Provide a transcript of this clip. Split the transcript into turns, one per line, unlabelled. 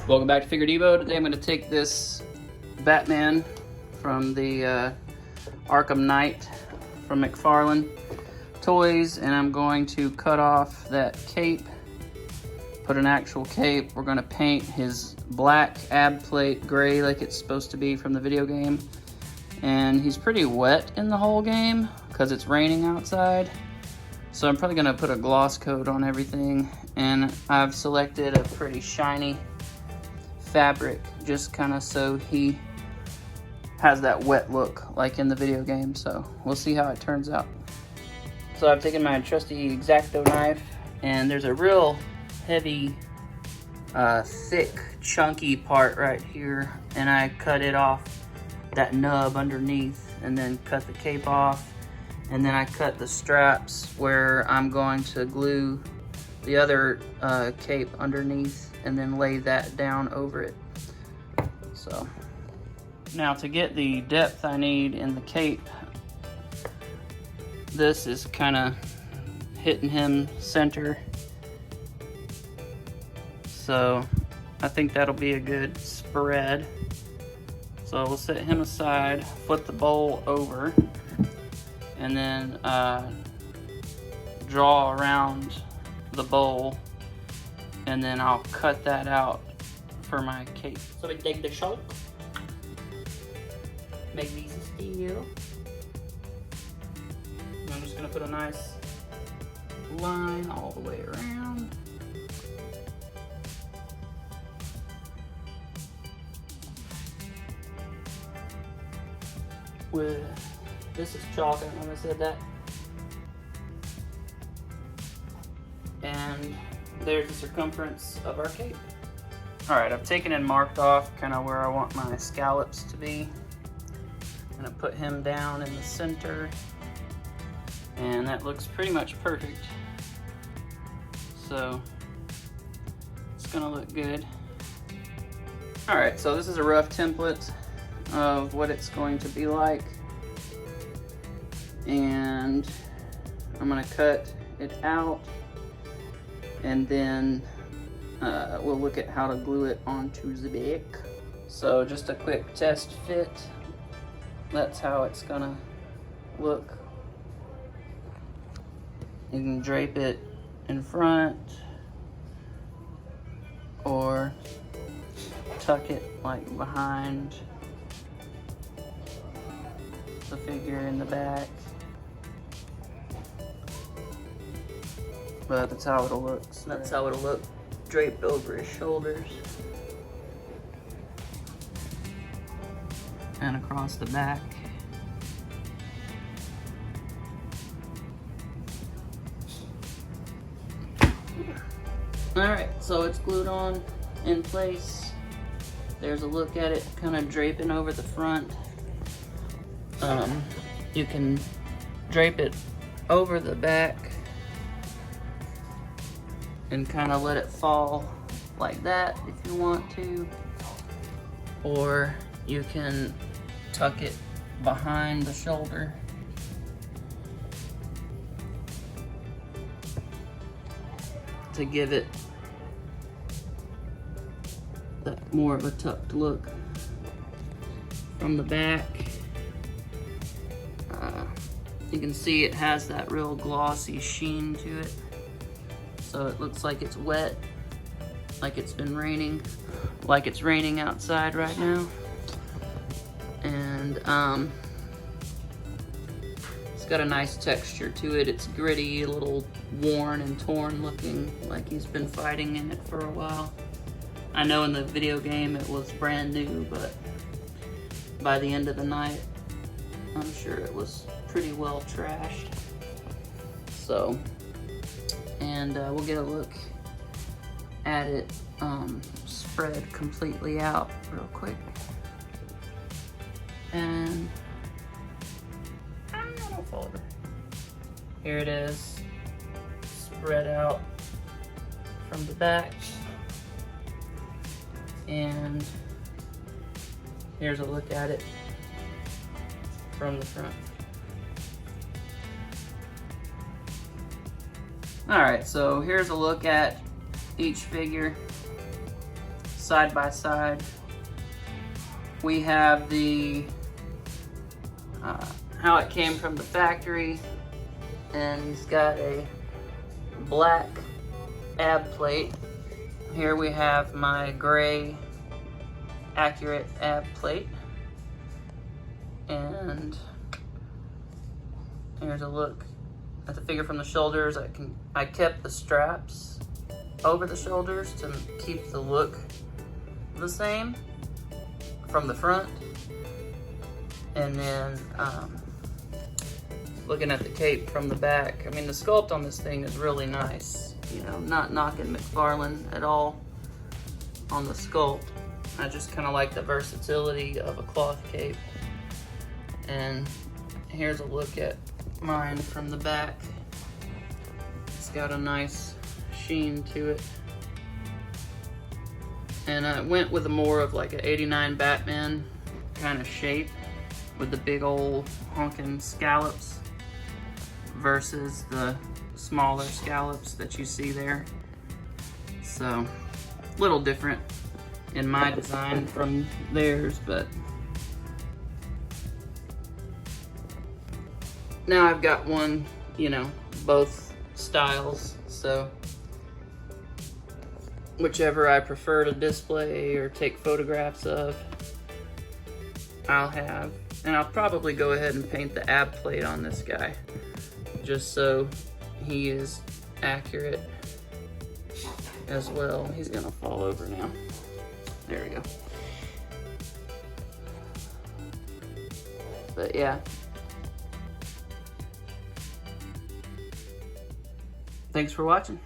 Welcome back to Figure Devo. Today I'm going to take this Batman from the Arkham Knight from McFarlane Toys, and I'm going to cut off that cape, put an actual cape. We're going to paint his black ab plate gray like it's supposed to be from the video game. And he's pretty wet in the whole game because it's raining outside. So I'm probably going to put a gloss coat on everything, and I've selected a pretty shiny fabric just kind of so he has that wet look like in the video game. So we'll see how it turns out. So I've taken my trusty X-Acto knife, and there's a real heavy thick chunky part right here, and I cut it off that nub underneath and then cut the cape off, and then I cut the straps where I'm going to glue the other cape underneath and then lay that down over it. So now to get the depth I need in the cape, this is kind of hitting him center, so I think that'll be a good spread. So we'll set him aside, flip the bowl over, and then draw around the bowl, and then I'll cut that out for my cape. So we take the shark, make these steel. I'm just gonna put a nice line all the way around. This is chalk, I don't know if I said that. And there's the circumference of our cape. Alright, I've taken and marked off kind of where I want my scallops to be. I'm gonna put him down in the center, and that looks pretty much perfect. So it's gonna look good. Alright, so this is a rough template of what it's going to be like, and I'm gonna cut it out, and then we'll look at how to glue it onto the back. So just a quick test fit. That's how it's gonna look. You can drape it in front or tuck it like behind the figure in the back, but that's how it'll look. So that's how it'll look draped over his shoulders and across the back. Alright, so it's glued on in place. There's a look at it kind of draping over the front. You can drape it over the back and kind of let it fall like that if you want to, or you can tuck it behind the shoulder. To give it that more of a tucked look from the back. You can see it has that real glossy sheen to it, so it looks like it's wet, like it's been raining, like it's raining outside right now. And it's got a nice texture to it. It's gritty, a little worn and torn looking, like he's been fighting in it for a while. I know in the video game it was brand new, but by the end of the night, I'm sure it was pretty well trashed. So, and we'll get a look at it spread completely out real quick. And don't fall over. Here it is, spread out from the back. And here's a look at it from the front. Alright, so here's a look at each figure side by side. We have the how it came from the factory, and he's got a black ab plate. Here we have my gray accurate ab plate, and here's a look at the figure from the shoulders. I kept the straps over the shoulders to keep the look the same from the front. And then looking at the cape from the back, I mean, the sculpt on this thing is really nice. You know, not knocking McFarlane at all on the sculpt. I just kind of like the versatility of a cloth cape. And here's a look at mine from the back. It's got a nice sheen to it. And I went with a more of like an '89 Batman kind of shape with the big old honking scallops versus the smaller scallops that you see there. So, a little different in my design from theirs, but now I've got one, you know, both styles, so whichever I prefer to display or take photographs of, I'll have. And I'll probably go ahead and paint the ab plate on this guy, just so he is accurate as well. He's gonna fall over now. There we go. But yeah. Thanks for watching.